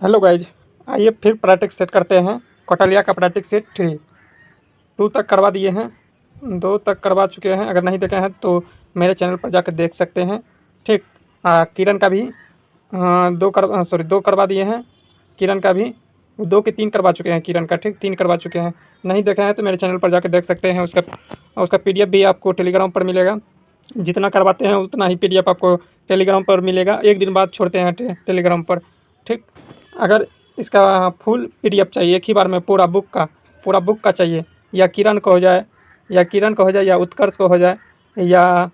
Hello guys, आइए फिर practice set करते हैं। कौटिल्य का प्रैक्टिस सेट 3 2 तक करवा दिए हैं, 2 तक करवा चुके हैं। अगर नहीं देखे हैं तो मेरे चैनल पर जाकर देख सकते हैं। ठीक। किरण का भी 2 करवा दिए हैं। किरण का भी 2 के 3 करवा चुके हैं। किरण का ठीक 3 करवा चुके हैं। नहीं देखा है तो मेरे चैनल पर जाकर देख सकते हैं। उसका PDF भी आपको टेलीग्राम पर मिलेगा। जितना करवाते हैं उतना ही PDF आपको टेलीग्राम पर मिलेगा। एक दिन बाद छोड़ते हैं टेलीग्राम पर। ठीक। अगर इसका फुल PDF चाहिए एक ही बार में पूरा बुक का चाहिए, या किरण का हो जाए, या उत्कर्ष को हो जाए, या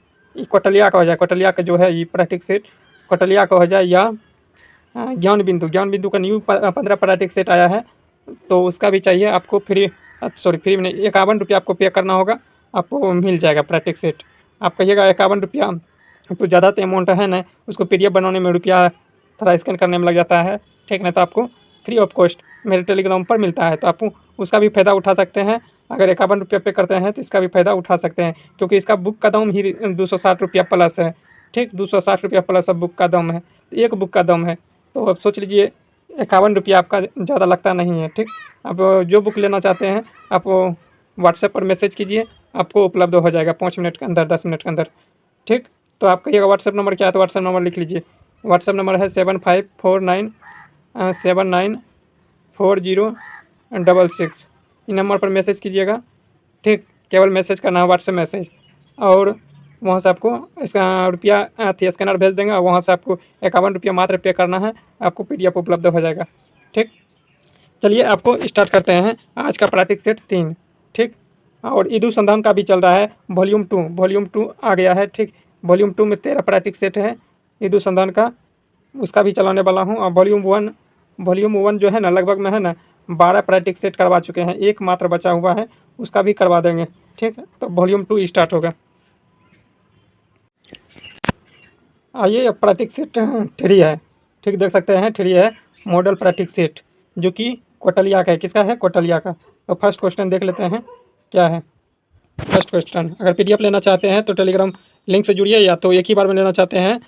कौटिल्य का हो जाए। कौटिल्य का जो है ये प्रैक्टिस सेट कौटिल्य का हो जाए, या ज्ञान बिंदु का न्यू 15 प्रैक्टिस सेट आया है तो उसका भी चाहिए आपको। फ्री में नहीं, 51 रुपया आपको पे करना होगा, आपको मिल जाएगा प्रैक्टिस सेट। आप कहिएगा 51 रुपया तो ज़्यादा तो अमाउंट है ना, उसको PDF बनाने में रुपया थोड़ा स्कैन करने में लग जाता है। ठीक ना, तो आपको फ्री ऑफ कॉस्ट मेरे टेलीग्राम पर मिलता है, तो आप उसका भी फ़ायदा उठा सकते हैं। अगर 51 रुपया पे करते हैं तो इसका भी फ़ायदा उठा सकते हैं, क्योंकि इसका बुक का दाम ही 260 रुपया प्लस है। ठीक, 260 रुपया प्लस अब बुक का दाम है, एक बुक का दाम है। तो अब सोच लीजिए 51 रुपया आपका ज़्यादा लगता नहीं है। ठीक, अब जो बुक लेना चाहते हैं आप व्हाट्सएप पर मैसेज कीजिए, आपको उपलब्ध हो जाएगा 5 मिनट के अंदर, 10 मिनट के अंदर। ठीक, तो आप कहिएगा व्हाट्सएप नंबर क्या है, तो व्हाट्सएप नंबर लिख लीजिए। व्हाट्सएप नंबर है 7549794066। इस नंबर पर मैसेज कीजिएगा। ठीक, केवल मैसेज करना है, व्हाट्सएप मैसेज, और वहाँ से आपको इसका रुपया स्कैनर भेज देंगे, और वहाँ से आपको 51 रुपया मात्र पे करना है, आपको PDF उपलब्ध हो जाएगा। ठीक, चलिए आपको स्टार्ट करते हैं आज का प्रैक्टिस सेट 3। ठीक, और ईदु संधान का भी चल रहा है वॉल्यूम 2 आ गया है। ठीक, वॉल्यूम 2 में 13 प्रैक्टिस सेट है ईदु संधान का, उसका भी चलाने वाला हूँ। और वॉल्यूम 1 जो है ना, लगभग में है ना 12 प्रैक्टिस सेट करवा चुके हैं, एक मात्र बचा हुआ है, उसका भी करवा देंगे। ठीक, तो वॉल्यूम 2 स्टार्ट होगा। आइए, अब प्रैक्टिस सेट 3 है। ठीक, देख सकते हैं 3 है मॉडल प्रैक्टिस सेट, जो कि कौटिल्य का है। किसका है? कौटिल्य का। तो फर्स्ट क्वेश्चन देख लेते हैं क्या है। फर्स्ट क्वेश्चन, अगर PDF लेना चाहते हैं तो टेलीग्राम लिंक से जुड़िए, या तो एक ही बार में लेना चाहते हैं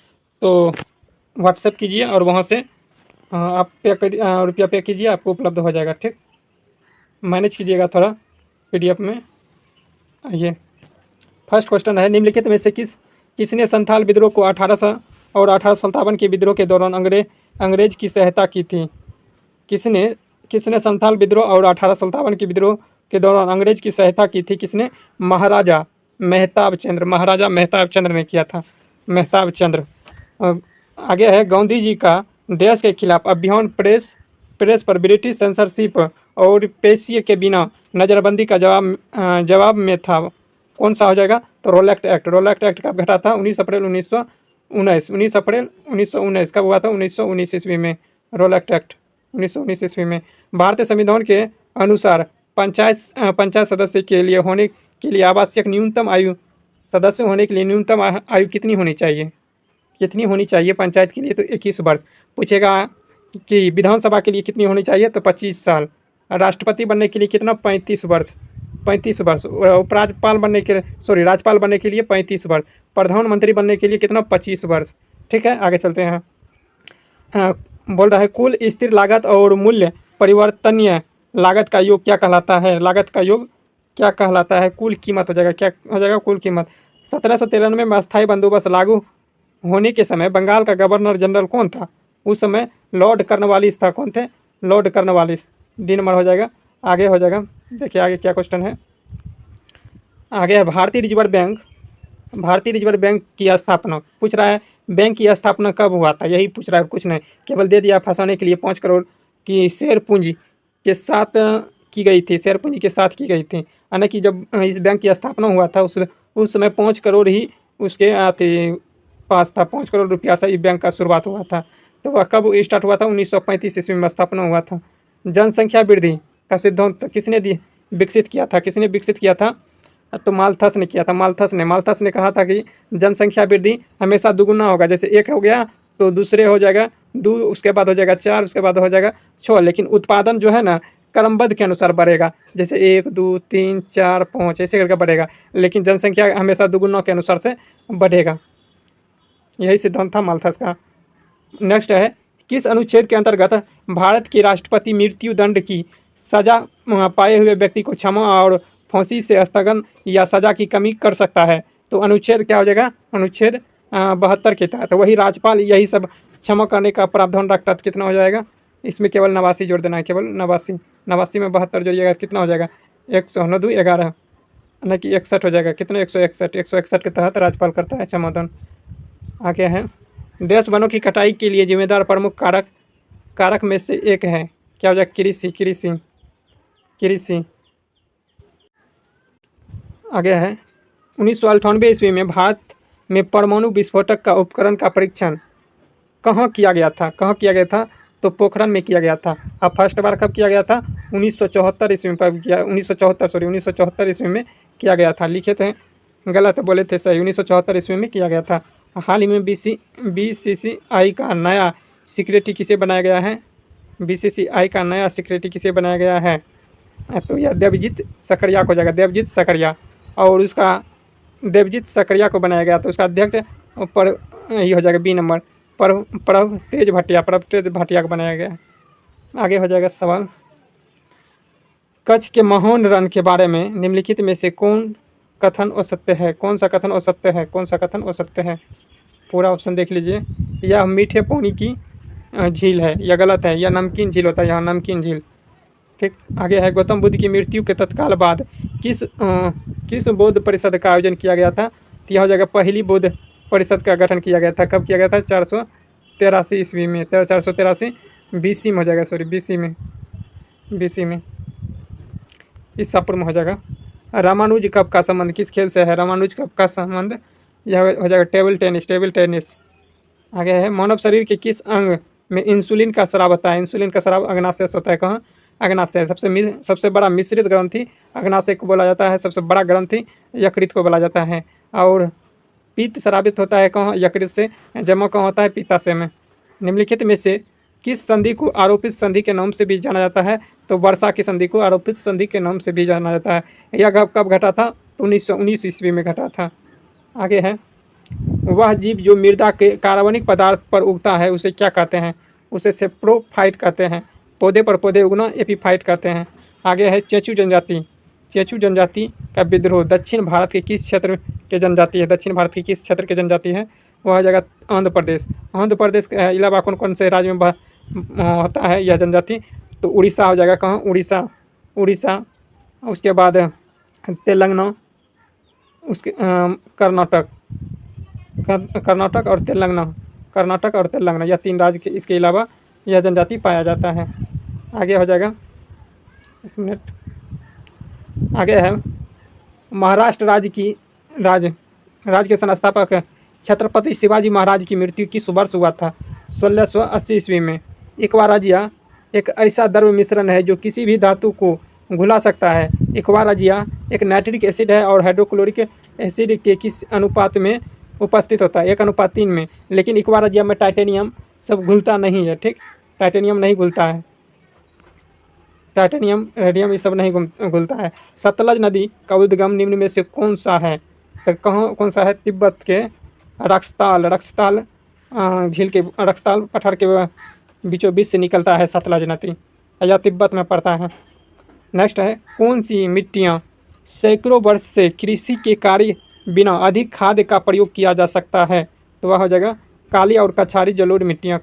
तो व्हाट्सएप कीजिए, और वहाँ से आप रुपया पे कीजिए, आपको उपलब्ध हो जाएगा। ठीक, मैनेज कीजिएगा थोड़ा PDF में। आइए, फर्स्ट क्वेश्चन है, निम्नलिखित में से किसने संथाल विद्रोह को 1800 और 1857 के विद्रोह के दौरान अंग्रेज की सहायता की थी? किसने संथाल विद्रोह और 1857 के विद्रोह के दौरान अंग्रेज की सहायता की थी? किसने? महाराजा मेहताब चंद्र ने किया था। मेहताब चंद्र। आगे है, गांधी जी का देश के खिलाफ अभियान प्रेस पर ब्रिटिश सेंसरशिप और पेशी के बिना नज़रबंदी का जवाब में था। कौन सा हो जाएगा? तो रोलेक्ट एक्ट कब घटा था? 19 अप्रैल 1919 कब हुआ था? 1919 ईस्वी में। रोलेक्ट एक्ट 1919 ईस्वी में। भारतीय संविधान के अनुसार पंचायत सदस्य के लिए आवश्यक न्यूनतम आयु, सदस्य होने के लिए न्यूनतम आयु कितनी होनी चाहिए पंचायत के लिए? तो 21 वर्ष। पूछेगा कि विधानसभा के लिए कितनी होनी चाहिए? तो 25 साल। राष्ट्रपति बनने के लिए कितना? 35 वर्ष। राज्यपाल बनने के लिए 35 वर्ष। प्रधानमंत्री बनने के लिए कितना? 25 वर्ष। ठीक है, आगे चलते हैं। बोल रहा है, कुल स्थिर लागत और मूल्य परिवर्तनीय लागत का योग क्या कहलाता है? कुल कीमत हो जाएगा। क्या हो जाएगा? कुल कीमत। 1793 में अस्थायी बंदोबस्त लागू होने के समय बंगाल का गवर्नर जनरल कौन था? उस समय लॉर्ड कॉर्नवालिस था। कौन थे? Lord Cornwallis. डी नंबर हो जाएगा। आगे हो जाएगा, देखिए आगे क्या क्वेश्चन है। आगे है, भारतीय रिजर्व बैंक की स्थापना पूछ रहा है। बैंक की स्थापना कब हुआ था, यही पूछ रहा है, कुछ नहीं। केवल दे दिया फंसाने के लिए। 5 करोड़ की शेयर पूंजी के साथ की गई थी। यानी कि जब इस बैंक की स्थापना हुआ था उस समय 5 करोड़ ही उसके पास था। 5 करोड़ रुपया से इस बैंक का शुरुआत हुआ था। तो वह कब स्टार्ट हुआ था? 1935 ईस्वी में स्थापना हुआ था। जनसंख्या वृद्धि का सिद्धांत किसने विकसित किया था? तो माल्थस ने किया था। माल्थस ने कहा था कि जनसंख्या वृद्धि हमेशा दुगुना होगा। जैसे 1 हो गया तो दूसरे हो जाएगा 2, उसके बाद हो जाएगा 4, उसके बाद हो जाएगा 6, लेकिन उत्पादन जो है ना क्रमबद्ध के अनुसार बढ़ेगा। जैसे 1 2 3 4 5 ऐसे करके बढ़ेगा, लेकिन जनसंख्या हमेशा दुगुना के अनुसार से बढ़ेगा। यही सिद्धांत था माल्थस का। नेक्स्ट है, किस अनुच्छेद के अंतर्गत भारत के राष्ट्रपति मृत्यु दंड की सजा पाए हुए व्यक्ति को क्षमा और फांसी से स्थगन या सजा की कमी कर सकता है? तो अनुच्छेद क्या हो जाएगा? अनुच्छेद 72 के तहत। वही राज्यपाल यही सब क्षमा करने का प्रावधान रखता, तो कितना हो जाएगा? इसमें केवल 89 जोड़ देना है, केवल 89। 89 में 72 जोड़िएगा, कितना हो जाएगा? 109 2 11 न कि 61 हो जाएगा। कितना? 161। 161 के तहत राज्यपाल करता है क्षमादान। आगे है, देश वनों की कटाई के लिए जिम्मेदार प्रमुख कारक में से एक है, क्या हो जाएगा? कृषि। आगे है, 1998 ईस्वी में भारत में परमाणु विस्फोटक का उपकरण का परीक्षण कहाँ किया गया था? तो पोखरण में किया गया था। अब फर्स्ट बार कब किया गया था? 1974 ईस्वी में किया। 1974 ईस्वी में किया गया था। लिखे थे गलत, बोले थे सही। 1974 ईस्वी में किया गया था। हाल ही में BCCI का नया सेक्रेटरी किसे बनाया गया है? BCCI का नया सेक्रेटरी किसे बनाया गया है? तो यह देवजीत सकरिया को जाएगा, देवजीत सकरिया। और उसका देवजीत सकरिया को बनाया गया, तो उसका अध्यक्ष पर ये हो जाएगा बी नंबर, प्रभ तेज भाटिया को बनाया गया। आगे हो जाएगा सवाल, कच्छ के महोन रण के बारे में निम्नलिखित में से कौन कथन असत्य है? कौन सा कथन असत्य है? पूरा ऑप्शन देख लीजिए। यह मीठे पानी की झील है, यह गलत है। यह नमकीन झील होता है, यहाँ नमकीन झील। ठीक। आगे है, गौतम बुद्ध की मृत्यु के तत्काल बाद किस बौद्ध परिषद का आयोजन किया गया था? तो यह हो जाएगा पहली बौद्ध परिषद का गठन किया गया था। कब किया गया था? 483 ईस्वी में। 483 BC में हो जाएगा, सॉरी BC में ईसा पूर्व में हो जाएगा। रामानुज कप का संबंध किस खेल से है? रामानुज कप का संबंध यह हो जाएगा टेबल टेनिस। आगे है, मानव शरीर के किस अंग में इंसुलिन का स्राव होता है? इंसुलिन का स्राव अग्नाशय से होता है। कहाँ? अग्नाशय। सबसे बड़ा मिश्रित ग्रंथि अग्नाशय को बोला जाता है। सबसे बड़ा ग्रंथि यकृत को बोला जाता है। और पित्त स्रावित होता है कहाँ? यकृत से। जमा कहाँ होता है? पित्ताशय में। निम्नलिखित में से किस संधि को आरोपित संधि के नाम से भी जाना जाता है? तो वर्षा की संधि को आरोपित संधि के नाम से भी जाना जाता है। यह कब घटा था? 1919 ईस्वी में घटा था। आगे है, वह जीव जो मृदा के कार्बनिक पदार्थ पर उगता है उसे क्या कहते हैं? उसे सेप्रोफाइट कहते हैं। पौधे पर पौधे उगना एपीफाइट कहते हैं। आगे है, चेंचू जनजाति का विद्रोह दक्षिण भारत के किस क्षेत्र के जनजाति है? दक्षिण भारत की किस क्षेत्र के जनजाति है? वह जगह आंध्र प्रदेश के अलावा कौन से राज्य में होता है यह जनजाति? तो उड़ीसा हो जाएगा। कहाँ? उड़ीसा। उसके बाद तेलंगाना, उसके कर्नाटक और तेलंगाना, यह 3 राज्य के इसके अलावा यह जनजाति पाया जाता है। आगे हो जाएगा, एक मिनट। आगे है, महाराष्ट्र राज्य के संस्थापक छत्रपति शिवाजी महाराज की मृत्यु किस वर्ष हुआ था? 1680 ईस्वी में। इक्वाराजिया एक ऐसा द्रव्य मिश्रण है जो किसी भी धातु को घुला सकता है। इक्वाराजिया एक नाइट्रिक एसिड है और हाइड्रोक्लोरिक एसिड के किस अनुपात में उपस्थित होता है? 1:3 में। लेकिन इक्वाराजिया में टाइटेनियम सब घुलता नहीं है। ठीक, टाइटेनियम नहीं घुलता है। टाइटेनियम, रेडियम ये सब नहीं घुलता है। सतलज नदी का उद्गम निम्न में से कौन सा है? तो कौन सा है? तिब्बत के रक्सताल झील के रक्सताल पठार के बीचों बीच से निकलता है सतलज नदी, या तिब्बत में पड़ता है। नेक्स्ट है, कौन सी मिट्टियाँ सैकड़ों वर्ष से कृषि के कार्य बिना अधिक खाद का प्रयोग किया जा सकता है? तो वह हो जाएगा काली और कछारी जलोढ़ मिट्टियाँ।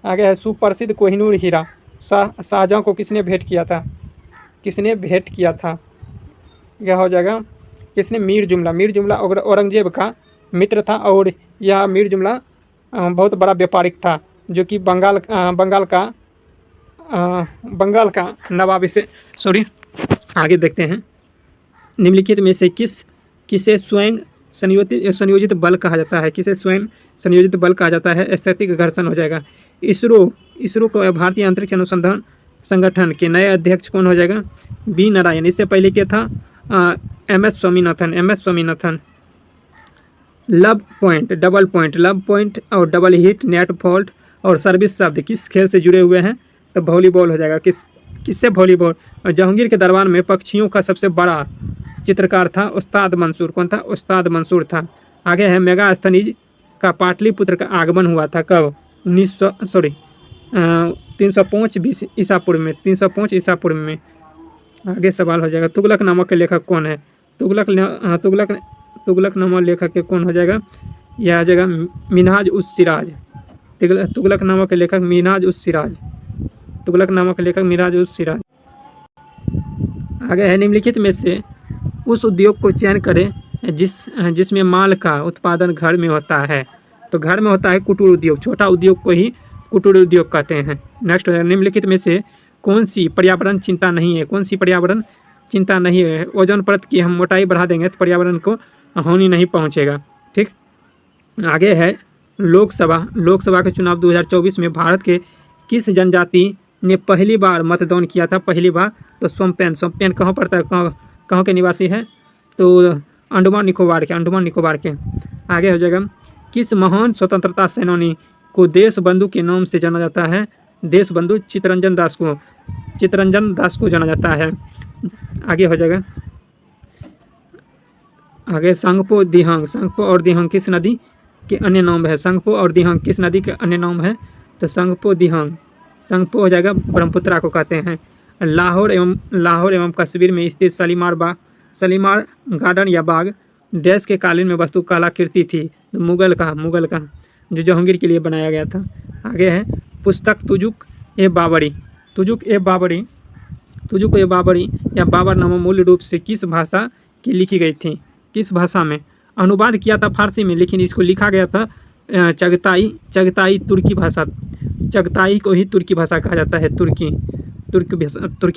आगे है, सुप्रसिद्ध कोहिनूर हीरा शाहजहाँ को किसने भेंट किया था? यह हो जाएगा किसने? मीर जुमला औरंगजेब का मित्र था। और यह मीर जुमला बहुत बड़ा व्यापारिक था, जो कि बंगाल का नवाब इसे आगे देखते हैं। निम्नलिखित में से किसे स्वयं संयोजित बल कहा जाता है? स्थैतिक घर्षण हो जाएगा। इसरो को भारतीय अंतरिक्ष अनुसंधान संगठन के नए अध्यक्ष कौन हो जाएगा? बी नारायण। इससे पहले क्या था? MS स्वामीनाथन। लव पॉइंट और डबल हिट, नेट फॉल्ट और सर्विस शब्द किस खेल से जुड़े हुए हैं? तो वॉलीबॉल हो जाएगा। किससे? वॉलीबॉल। और जहांगीर के दरबार में पक्षियों का सबसे बड़ा चित्रकार था उस्ताद मंसूर। कौन था? उस्ताद मंसूर था। आगे है, मेगास्थनीज का पाटलिपुत्र का आगमन हुआ था कब? 305 ईसा पूर्व में, 305 ईसा पूर्व में। आगे सवाल हो जाएगा, तुगलक नामक के लेखक कौन है? तुगलक नामक लेखक के कौन हो जाएगा? यह आ जाएगा मिन्हाज उस सिराज। तुगलक नामक के लेखक मिन्हाज उस सिराज। तुगलक नामक के लेखक मिन्हाज उस सिराज। आगे है, निम्नलिखित में से उस उद्योग को चयन करें जिसमें माल का उत्पादन घर में होता है। तो घर में होता है कुटीर उद्योग, छोटा उद्योग को ही कुटीर उद्योग कहते हैं। नेक्स्ट है, निम्नलिखित में से कौन सी पर्यावरण चिंता नहीं है? कौन सी पर्यावरण चिंता नहीं है? ओजोन परत की हम मोटाई बढ़ा देंगे तो पर्यावरण को हानि नहीं पहुंचेगा। ठीक। आगे है, लोकसभा के चुनाव 2024 में भारत के किस जनजाति ने पहली बार मतदान किया था? पहली बार तो सोमपेन कहाँ पड़ता है, कहाँ के निवासी है? तो अंडमान निकोबार के। आगे हो जाएगा, किस महान स्वतंत्रता सेनानी को देश बंधु के नाम से जाना जाता है? देश बंधु चित्तरंजन दास को जाना जाता है। आगे हो जाएगा, आगे संगपो और दिहांग किस नदी के अन्य नाम है? संगपो और दिहांग किस नदी के अन्य नाम है? तो संगपो हो जाएगा ब्रह्मपुत्रा को कहते हैं। लाहौर एवं कश्मीर में स्थित शालीमार गार्डन या बाग डैश के कालीन में वस्तु कलाकृति थी? तो मुगल का जो जहांगीर के लिए बनाया गया था। आगे है, पुस्तक तुजुक ए बाबरी या बाबरनामा मूल रूप से किस भाषा की लिखी गई थी? किस भाषा में? अनुवाद किया था फारसी में, लेकिन इसको लिखा गया था चगताई तुर्की भाषा। चगताई को ही तुर्की भाषा कहा जाता है। तुर्की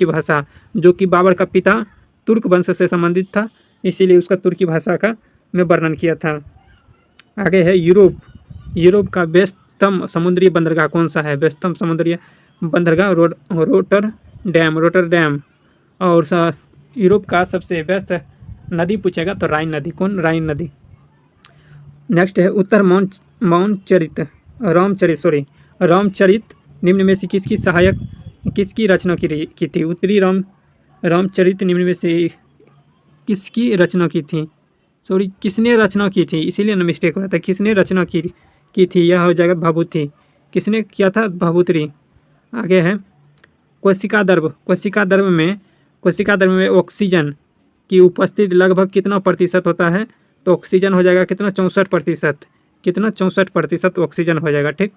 भाषा, जो कि बाबर का पिता तुर्क वंश से संबंधित था, इसीलिए उसका तुर्की भाषा का में वर्णन किया था। आगे है, यूरोप का व्यस्तम समुद्री बंदरगाह कौन सा है? व्यस्तम समुद्री बंदरगाह रोटरडैम। और यूरोप का सबसे व्यस्त नदी पूछेगा तो राइन नदी। कौन? राइन नदी। नेक्स्ट है, उत्तर रामचरित निम्न में से किसकी रचना की थी? उत्तरी रामचरित निम्न में से किसकी रचना की थी? किसने रचना की थी? इसीलिए ना मिस्टेक हो रहा था। किसने रचना की थी? यह हो जाएगा भभूति। किसने किया था? भभूति। आगे है, कोशिका द्रव्य में ऑक्सीजन की उपस्थिति लगभग कितना प्रतिशत होता है? तो ऑक्सीजन हो जाएगा कितना? 64%। कितना? 64% ऑक्सीजन हो जाएगा। ठीक,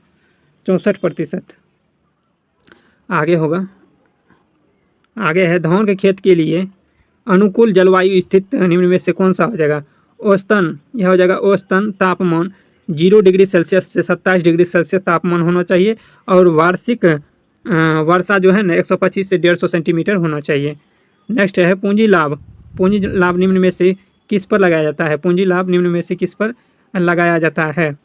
64%। आगे है, धान के खेत के लिए अनुकूल जलवायु स्थित निम्न में से कौन सा हो जाएगा? औसतन, यह हो जाएगा औसतन तापमान 0 डिग्री सेल्सियस से 27 डिग्री सेल्सियस तापमान होना चाहिए, और वार्षिक वर्षा जो है ना 125 से 150 सेंटीमीटर होना चाहिए। नेक्स्ट है, पूंजी लाभ निम्न में से किस पर लगाया जाता है? पूंजी लाभ निम्न में से किस पर लगाया जाता है?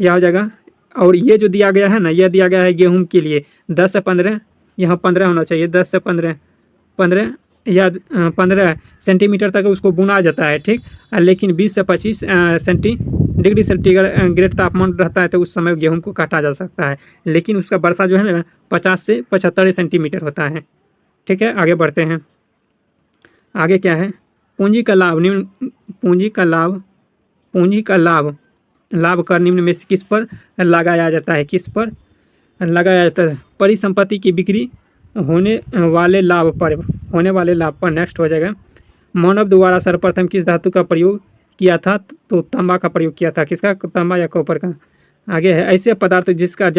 यह हो जाएगा, और ये जो दिया गया है ना, यह दिया गया है गेहूं के लिए 10 से 15, यहाँ 15 होना चाहिए। 10 से 15 या 15 सेंटीमीटर तक उसको बुना जाता है। ठीक, लेकिन 20 से 25 डिग्री सेंटीग्रेड तापमान रहता है तो उस समय गेहूं को काटा जा सकता है, लेकिन उसका वर्षा जो है ना 50 से 75 सेंटीमीटर होता है। ठीक है, आगे बढ़ते हैं। आगे क्या है, पूंजी का लाभ कर निम्न में से किस पर लगाया जाता है? किस पर लगाया जाता है? परिसंपत्ति की बिक्री होने वाले लाभ पर। नेक्स्ट हो जाएगा, मानव द्वारा सर्वप्रथम किस धातु का प्रयोग किया था? तो तांबा का प्रयोग किया था। किसका? तांबा या कॉपर का। आगे है, ऐसे पदार्थ जिसका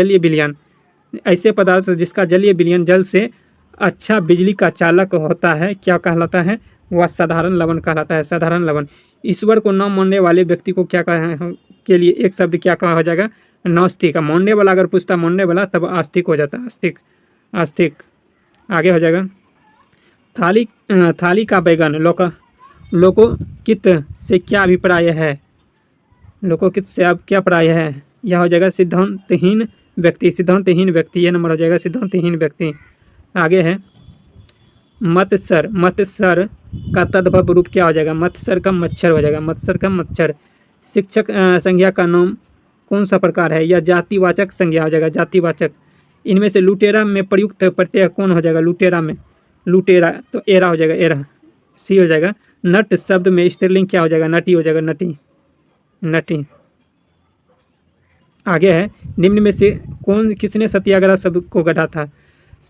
जलीय विलयन जल से अच्छा बिजली का चालक होता है, क्या कहलाता है? वह साधारण लवण कहलाता है। साधारण लवण। ईश्वर को न मानने वाले व्यक्ति को क्या के लिए एक शब्द क्या कहा जाएगा? नास्तिक। मानने वाला अगर पूछता मानने वाला, तब आस्तिक हो जाता है। आस्तिक। आगे हो जाएगा, थाली का बैगन लोकोकित से क्या अभिप्राय है? लोकोकित से अब क्या प्राय है? यह हो जाएगा सिद्धांतहीन व्यक्ति। यह नंबर हो जाएगा सिद्धांतहीन व्यक्ति। आगे है, मत्सर का तद्भव रूप क्या हो जाएगा? मत्सर का मच्छर हो जाएगा। शिक्षक संज्ञा का नाम कौन सा प्रकार है? यह जातिवाचक संज्ञा हो जाएगा। जातिवाचक। इनमें से लुटेरा में प्रयुक्त प्रत्यय कौन हो जाएगा? लुटेरा तो एरा हो जाएगा। एरा। सी हो जाएगा। नट शब्द में स्त्रीलिंग क्या हो जाएगा? नटी हो जाएगा। नटी। आगे है, निम्न में से किसने सत्याग्रह शब्द को गढ़ा था?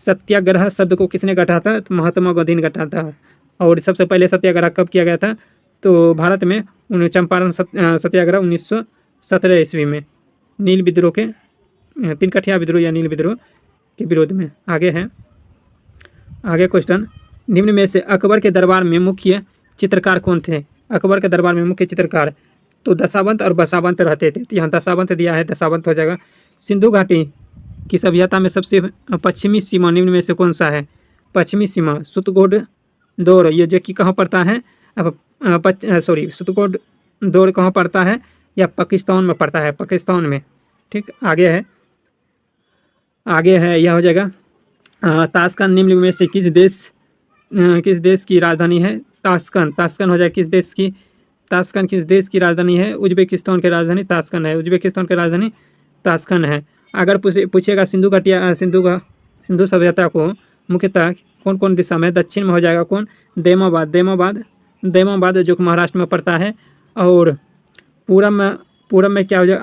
सत्याग्रह शब्द को किसने गढ़ा था? तो महात्मा गांधी ने गढ़ा था। और सबसे पहले सत्याग्रह कब किया गया था? तो भारत में चंपारण सत्याग्रह 1917 ईस्वी में, नील विद्रोह के तिनकठिया विद्रोह या नील विद्रोह के विरोध में। आगे है, आगे क्वेश्चन, निम्न में से अकबर के दरबार में मुख्य चित्रकार कौन थे? अकबर के दरबार में मुख्य चित्रकार तो दशावंत और बसावंत रहते थे। तो यहाँ दशावंत दिया है, दशावंत हो जाएगा। सिंधु घाटी की सभ्यता में सबसे पश्चिमी सीमा निम्न में से कौन सा है? पश्चिमी सीमा सुतगोड दौर, ये जो कि कहाँ पड़ता है? सुतगोड दौर कहाँ पड़ता है? या पाकिस्तान में पड़ता है, पाकिस्तान में। ठीक, आगे है, आगे है, यह हो जाएगा ताशकंद निम्न में से किस देश की राजधानी है? ताशकंद हो जाएगा किस देश की? ताशकंद किस देश की राजधानी है? उज्बेकिस्तान की राजधानी ताशकंद है, उज्बेकिस्तान की राजधानी ताशकंद है। अगर पूछेगा सिंधु सभ्यता को मुख्यतः कौन कौन दिशा में? दक्षिण में हो जाएगा कौन? देमाबाद जो कि महाराष्ट्र में पड़ता है। और पूरब में क्या हो जाएगा?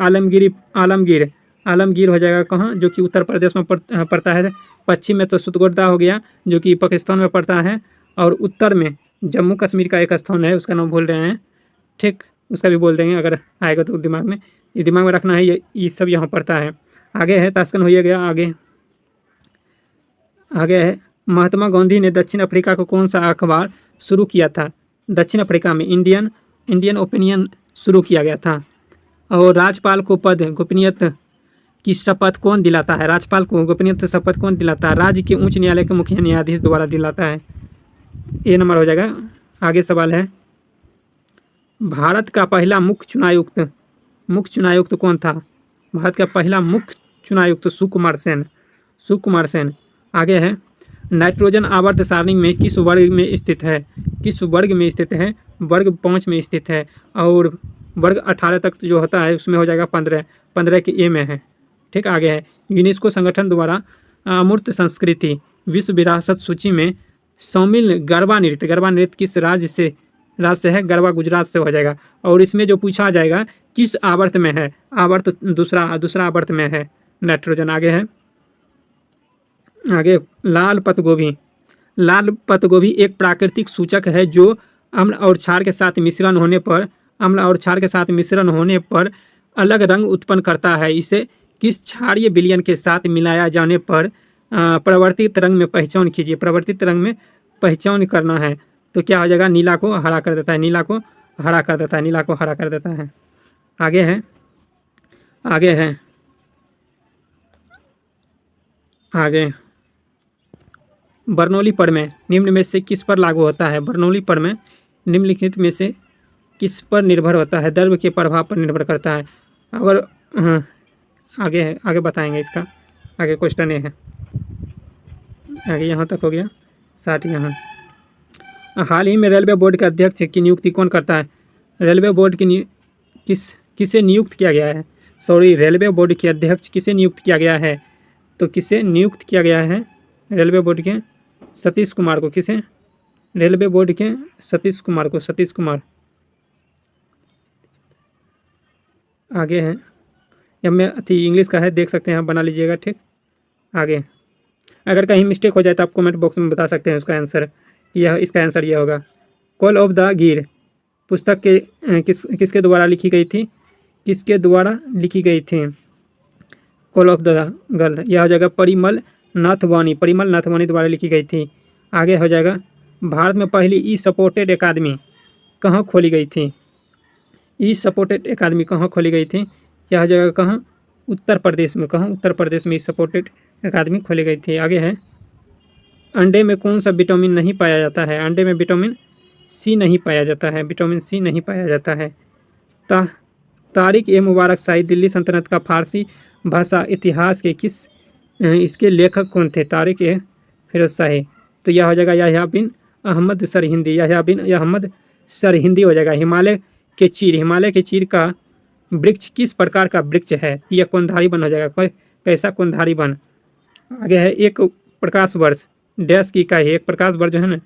आलमगीर हो जाएगा कहाँ? जो कि उत्तर प्रदेश में पड़ता है। पश्चिम में तो सुतगोड्डा हो गया जो कि पाकिस्तान में पड़ता है। और उत्तर में जम्मू कश्मीर का एक स्थान है, उसका नाम भूल रहे हैं। ठीक, उसका भी बोल देंगे अगर आएगा तो दिमाग में, ये दिमाग में रखना है, ये सब यहाँ पड़ता है। आगे है, ताशकंद हो गया। आगे है, महात्मा गांधी ने दक्षिण अफ्रीका को कौन सा अखबार शुरू किया था? दक्षिण अफ्रीका में इंडियन ओपिनियन शुरू किया गया था। और राज्यपाल को पद गोपनीयता की शपथ कौन दिलाता है? राज्यपाल को गोपनीयता शपथ कौन दिलाता है? राज्य के उच्च न्यायालय के मुख्य न्यायाधीश द्वारा दिलाता है। ये नंबर हो जाएगा। आगे सवाल है, भारत का पहला मुख्य चुनायुक्त कौन था? भारत का पहला मुख्य चुनायुक्त सुकुमार सेन। आगे है, नाइट्रोजन आवर्त सारणी में किस वर्ग में स्थित है? वर्ग 5 में स्थित है। और वर्ग 18 तक जो होता है उसमें हो जाएगा 15 के ए में है। ठीक, आगे है, यूनेस्को संगठन द्वारा अमूर्त संस्कृति विश्व विरासत सूची में शामिल गरबा नृत्य किस राज्य से है? गरबा गुजरात से हो जाएगा। और इसमें जो पूछा जाएगा किस आवर्त में है? आवर्त दूसरा आवर्त में है नाइट्रोजन। आगे है, आगे लाल पत्तगोभी एक प्राकृतिक सूचक है जो अम्ल और क्षार के साथ मिश्रण होने पर अलग रंग उत्पन्न करता है। इसे किस क्षारीय विलयन के साथ मिलाया जाने पर प्रवर्तित रंग में पहचान कीजिए? प्रवर्तित रंग में पहचान करना है तो क्या हो जाएगा? नीला को हरा कर देता है। आगे बर्नौली प्रमेय निम्न में से किस पर लागू होता है? बर्नौली प्रमेय निम्नलिखित में से किस पर निर्भर होता है? द्रव्य के प्रभाव पर निर्भर करता है। अगर आगे बताएंगे इसका। आगे क्वेश्चन ये है, आगे यहाँ तक हो गया 60। यहाँ हाल ही में रेलवे बोर्ड के अध्यक्ष की नियुक्ति कौन करता है? रेलवे बोर्ड की किसे नियुक्त किया गया है? रेलवे बोर्ड के अध्यक्ष किसे नियुक्त किया गया है? तो किसे नियुक्त किया गया है? रेलवे बोर्ड के सतीश कुमार को। किसे? रेलवे बोर्ड के सतीश कुमार। आगे है, या मैं इंग्लिश का है, देख सकते हैं, बना लीजिएगा। ठीक, आगे अगर कहीं मिस्टेक हो जाए तो आप कमेंट बॉक्स में बता सकते हैं उसका आंसर। इसका आंसर यह होगा। कॉल ऑफ द गिर पुस्तक के किसके द्वारा लिखी गई थी? कॉल ऑफ द गर्ल, यह हो जाएगा परिमल नाथवानी द्वारा लिखी गई थी। आगे हो जाएगा, भारत में पहली ई सपोर्टेड एकेडमी कहाँ खोली गई थी? ई सपोर्टेड एकेडमी कहाँ खोली गई थी? यह हो जाएगा कहाँ? उत्तर प्रदेश में। उत्तर प्रदेश में ई सपोर्टेड एकेडमी खोली गई थी। आगे है, अंडे में कौन सा विटामिन नहीं पाया जाता है? अंडे में विटामिन सी नहीं पाया जाता है। तारिक ए मुबारक शाही दिल्ली सल्तनत का फारसी भाषा इतिहास के इसके लेखक कौन थे? तारिक ए फिरोज शाही। तो यह हो जाएगा याह्या बिन अहमद सरहिंदी हो जाएगा। हिमालय के चीर का वृक्ष किस प्रकार का वृक्ष है? यह कोणधारी वन हो जाएगा। कैसा कोणधारी वन? आगे है, एक प्रकाश वर्ष डैश की इकाई है। एक प्रकाश वर्ष जो है ना,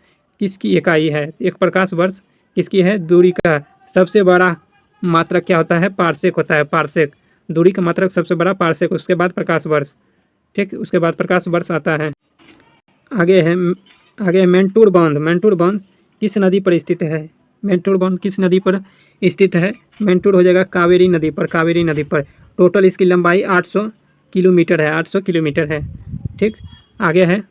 किसकी इकाई है? एक प्रकाश वर्ष किसकी है? दूरी का। सबसे बड़ा मात्रक क्या होता है? पारसेक होता है। पारसेक दूरी का मात्रक सबसे बड़ा पारसेक, उसके बाद प्रकाश वर्ष। ठीक, उसके बाद प्रकाश वर्ष आता है। आगे है मैंटूर बांध। मैंटूर बांध किस नदी पर स्थित है? मैंटूर बांध किस नदी पर स्थित है? मैंटूर हो जाएगा कावेरी नदी पर, कावेरी नदी पर। टोटल इसकी लंबाई 800 किलोमीटर है, 800 किलोमीटर है। ठीक, आगे है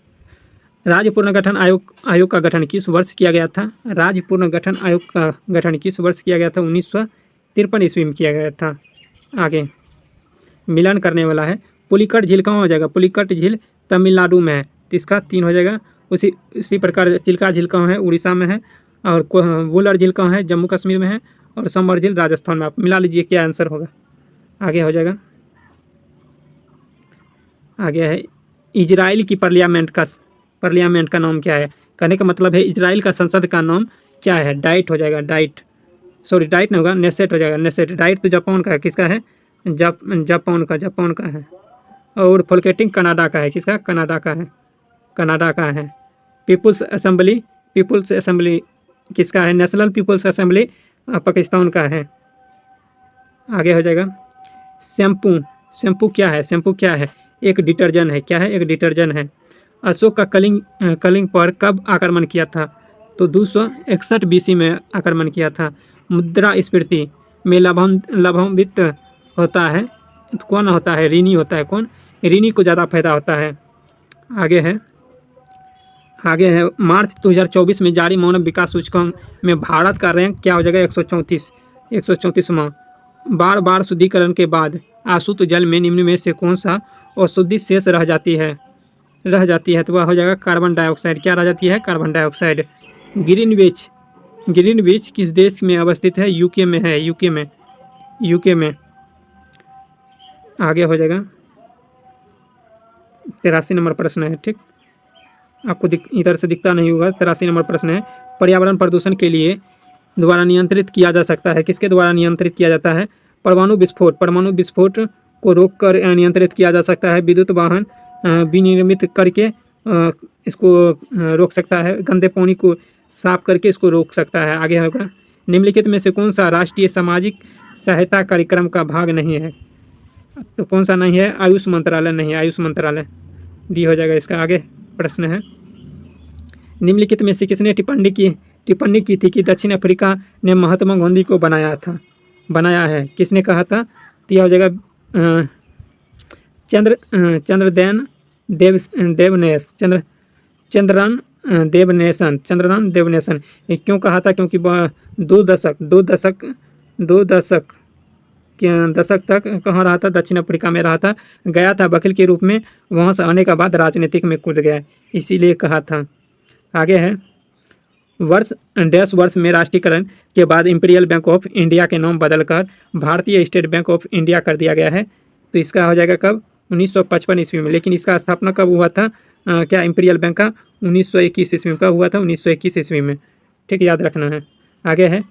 राज्य पुनर्गठन आयोग का गठन किस वर्ष किया गया था? राज्य पुनर्गठन आयोग का गठन किस वर्ष किया गया था? 1953 ईस्वी में किया गया था। आगे मिलन करने वाला है। पुलिकट झील कहाँ हो जाएगा? पुलिकट झील तमिलनाडु में है, तो इसका 3 हो जाएगा। उसी प्रकार चिल्का झील कहाँ है? उड़ीसा में है। और वुलर झील कहाँ है? जम्मू कश्मीर में है। और समर झील राजस्थान में। आप मिला लीजिए क्या आंसर होगा। आगे हो जाएगा, आगे है इजराइल की पार्लियामेंट का नाम क्या है? कहने का मतलब है इजराइल का संसद का नाम क्या है? डाइट हो जाएगा, डाइट। सॉरी, डाइट नहीं होगा, नेसेट हो जाएगा, नेसेट। डाइट तो जापान का है, किसका है? जापान का है। और फोल्केटिंग कनाडा का है, किसका? कनाडा का है, कनाडा का है। पीपुल्स असेंबली किसका है? नेशनल पीपुल्स असेंबली पाकिस्तान का है। आगे हो जाएगा शैम्पू क्या है? शैम्पू क्या है? एक डिटर्जेंट है। क्या है? एक डिटर्जेंट है। अशोक का कलिंग पर कब आक्रमण किया था? तो 261 BC में आक्रमण किया था। मुद्रास्फीति में लाभान्वित होता है तो कौन होता है? ऋणी होता है। कौन? ऋणी को ज़्यादा फायदा होता है। आगे है मार्च 2024 में जारी मानव विकास सूचकांक में भारत का रैंक क्या हो जाएगा? 134वां। बार शुद्धिकरण के बाद आशुत जल में निम्न में से कौन सा अशुद्धि शेष रह जाती है? तो वह हो जाएगा कार्बन डाइऑक्साइड। क्या रह जाती है? Carbon dioxide. ग्रीनविच किस देश में अवस्थित है? यूके में है, यूके में। आगे हो जाएगा 83 नंबर प्रश्न है। ठीक, आपको इधर से दिखता नहीं होगा। 83 नंबर प्रश्न है। पर्यावरण प्रदूषण के लिए द्वारा नियंत्रित किया जा सकता है। किसके द्वारा नियंत्रित किया जाता है? परमाणु विस्फोट को रोककर नियंत्रित किया जा सकता है। विद्युत वाहन विनिर्मित करके इसको रोक सकता है। गंदे पानी को साफ करके इसको रोक सकता है। आगे होगा निम्नलिखित में से कौन सा राष्ट्रीय सामाजिक सहायता कार्यक्रम का भाग नहीं है? तो कौन सा नहीं है? आयुष मंत्रालय नहीं है, आयुष मंत्रालय डी हो जाएगा इसका। आगे प्रश्न है निम्नलिखित में से किसने टिप्पणी की थी कि दक्षिण अफ्रीका ने महात्मा गांधी को बनाया है? किसने कहा था? तो यह हो जाएगा चंद्रन देवनेसन। ये क्यों कहा था? क्योंकि 2 दशक तक कहाँ रहा था? दक्षिण अफ्रीका में रहा था। गया था वकील के रूप में, वहाँ से आने के बाद राजनीतिक में कूद गया, इसीलिए कहा था। आगे है वर्ष में राष्ट्रीयकरण के बाद इंपीरियल बैंक ऑफ इंडिया के नाम बदलकर भारतीय स्टेट बैंक ऑफ इंडिया कर दिया गया है। तो इसका हो जाएगा कब? 1955 ईस्वी में। लेकिन इसका स्थापना कब हुआ था? क्या इंपीरियल बैंक का? 1921 ईस्वी में। कब हुआ था? 1921 ईस्वी में। ठीक, याद रखना है। आगे है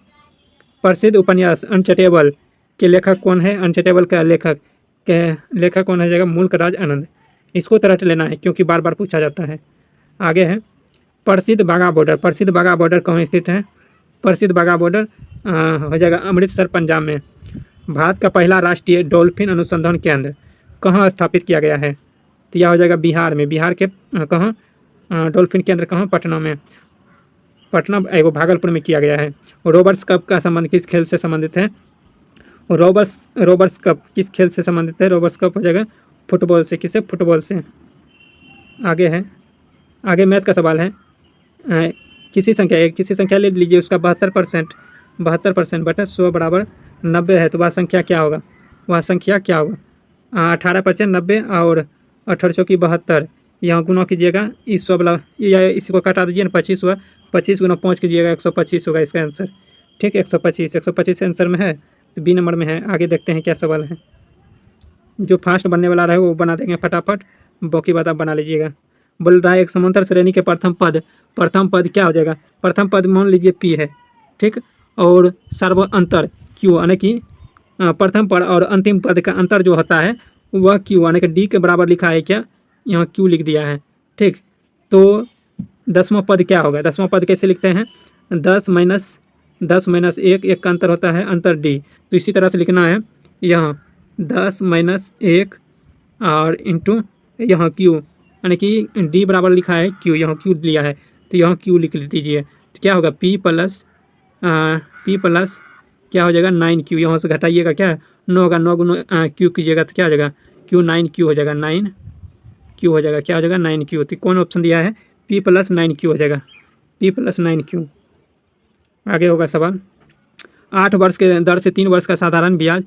प्रसिद्ध उपन्यास अनचटेबल के लेखक कौन है? अनचटेबल का लेखक कौन है जाएगा? मुल्कराज आनंद। इसको तो रट लेना है क्योंकि बार बार पूछा जाता है। आगे है प्रसिद्ध बाघा बॉर्डर कहाँ स्थित है? प्रसिद्ध बाघा बॉर्डर हो जाएगा अमृतसर, पंजाब में। भारत का पहला राष्ट्रीय डॉल्फिन अनुसंधान केंद्र कहाँ स्थापित किया गया है? तो यह हो जाएगा बिहार में। बिहार के कहाँ डॉल्फिन केंद्र कहाँ? पटना में। पटना एगो भागलपुर में किया गया है। रोबर्स कप का संबंध किस खेल से संबंधित है? रोबर्स कप किस खेल से संबंधित है? रोबर्स कप हो जाएगा फुटबॉल से। किससे? फुटबॉल से। आगे मैथ का सवाल है। किसी संख्या ले लीजिए, उसका 72% बटा 100 बराबर 90 है। तो वह संख्या क्या होगा? 18%, 90 और 18 की 72। यहाँ गुना कीजिएगा, इस 100 वाला या इसी को काटा दीजिए ना, 25 हुआ। 25 गुना 5 कीजिएगा, 125 होगा इसका आंसर। ठीक, 125 आंसर में है, तो बी नंबर में है। आगे देखते हैं क्या सवाल है। जो फास्ट बनने वाला रहे वो बना देंगे फटाफट, बाकी बात आप बना लीजिएगा। बोल रहा है एक समांतर श्रेणी के प्रथम पद क्या हो जाएगा? प्रथम पद मान लीजिए P है। ठीक, और सर्व अंतर Q, यानी कि प्रथम पद और अंतिम पद का अंतर जो होता है वह Q, यानी कि D के बराबर लिखा है। क्या? यहाँ Q लिख दिया है। ठीक, तो 10वां पद क्या होगा? 10वां पद कैसे लिखते हैं? 10 माइनस 1 का अंतर होता है, अंतर D। तो इसी तरह से लिखना है यहाँ 10 माइनस 1 और इंटू यहाँ क्यू, यानी कि डी बराबर लिखा है क्यू, यहाँ क्यू लिया है तो यहाँ क्यू लिख दीजिए। तो क्या होगा पी प्लस क्या हो जाएगा 9 क्यू, यहाँ से घटाइएगा क्या 9 होगा, 9 गुना क्यू कीजिएगा तो क्या हो जाएगा क्यू 9 क्यू हो जाएगा, 9 क्यू हो जाएगा, क्या हो जाएगा 9 क्यू। तो कौन ऑप्शन दिया है पी प्लस 9 क्यू हो जाएगा, पी प्लस 9 क्यू। आगे होगा सवाल 8 वर्ष के दर से 3 वर्ष का साधारण ब्याज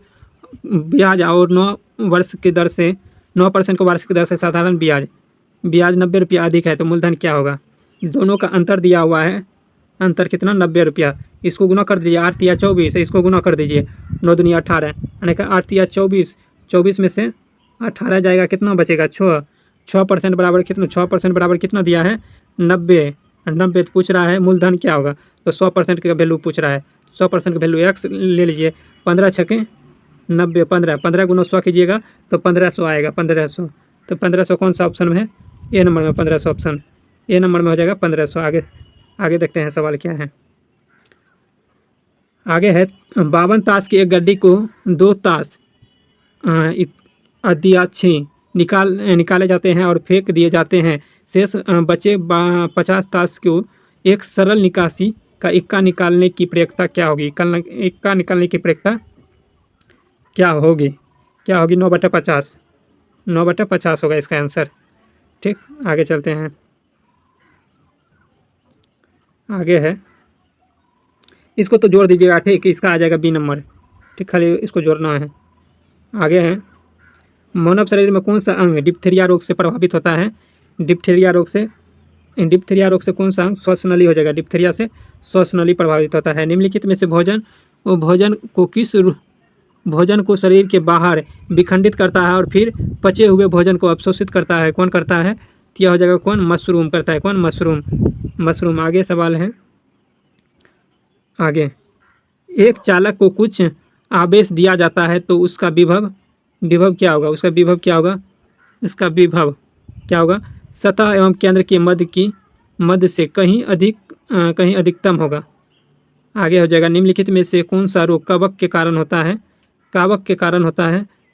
और 9 वर्ष के दर से 9% के वार्षिक दर से साधारण ब्याज 90 रुपया अधिक है तो मूलधन क्या होगा। दोनों का अंतर दिया हुआ है, अंतर कितना 90 रुपया, इसको गुना कर दीजिए 8 या 24, इसको गुना कर दीजिए 9 दुनिया 18, यानी कि 8 या 24 में से 18 जाएगा, कितना बचेगा 6% बराबर कितना, 6% बराबर कितना दिया है 90 पूछ रहा है मूलधन क्या होगा, तो 100% का वैल्यू पूछ रहा है, 100% का वैल्यू x ले लीजिए, 15 छके 90, 15 गुना 100 कीजिएगा तो 1500 आएगा, 1500। तो 1500 कौन सा ऑप्शन में है, ए नंबर में 1500 ऑप्शन ए नंबर में हो जाएगा 1500। आगे देखते हैं सवाल क्या है। आगे है 52 ताश की एक गड्डी को 2 ताश अद्याक्षी निकाले जाते हैं और फेंक दिए जाते हैं, शेष बचे 50 ताश को एक सरल निकासी का इक्का निकालने की प्रक्रिया क्या होगी, इक्का निकालने की प्रक्रिया क्या होगी 9/50, 9/50 होगा इसका आंसर। ठीक, आगे चलते हैं। आगे है, इसको तो जोड़ दीजिएगा, ठीक, इसका आ जाएगा बी नंबर, ठीक, खाली इसको जोड़ना है। आगे है मानव शरीर में कौन सा अंग डिप्थीरिया रोग से प्रभावित होता है, डिप्थीरिया रोग से कौन सा अंग श्वसनली हो जाएगा, डिप्थीरिया से श्वसनली प्रभावित होता है। निम्नलिखित में से भोजन को शरीर के बाहर विखंडित करता है और फिर पचे हुए भोजन को अवशोषित करता है, कौन करता है, क्या हो जाएगा कौन, मशरूम करता है, कौन, मशरूम। आगे सवाल है, आगे एक चालक को कुछ आवेश दिया जाता है तो उसका विभव क्या होगा, इसका विभव क्या होगा, सतह एवं केंद्र के मध्य से कहीं अधिकतम होगा। आगे हो जाएगा निम्नलिखित में से कौन सा रोग कवक के कारण होता है, तो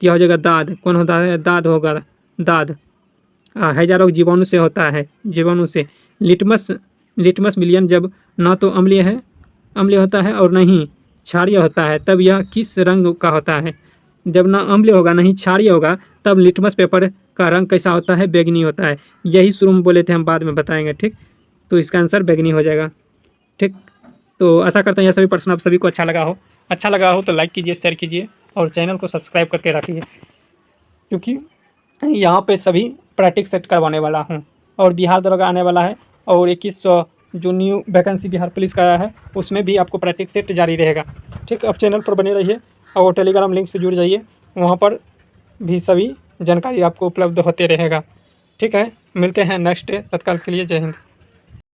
यह हो जाएगा दाद, कौन होता है, दाद होगा, दाद। हैजा रोग जीवाणु से होता है, जीवाणु से। लिटमस मिलियन जब न तो अम्लीय होता है और नहीं क्षारीय होता है तब यह किस रंग का होता है, जब ना अम्लीय होगा नहीं क्षारीय होगा तब लिटमस पेपर का रंग कैसा होता है, बैंगनी होता है। यही शुरू में बोले थे, हम बाद में बताएंगे, ठीक। तो इसका आंसर बैंगनी हो जाएगा, ठीक। तो आशा करते हैं यह सभी प्रश्न आप सभी को अच्छा लगा हो तो लाइक कीजिए, शेयर कीजिए और चैनल को सब्सक्राइब करके रखिए, क्योंकि यहाँ पे सभी प्रैक्टिस सेट करवाने वाला हूँ और बिहार दरोगा आने वाला है और 2100 जो न्यू वैकेंसी बिहार पुलिस का आया है उसमें भी आपको प्रैक्टिस सेट जारी रहेगा, ठीक। अब चैनल पर बने रहिए और टेलीग्राम लिंक से जुड़ जाइए, वहाँ पर भी सभी जानकारी आपको उपलब्ध होते रहेगा, ठीक है। मिलते हैं नेक्स्ट डे, तत्काल के लिए जय हिंद।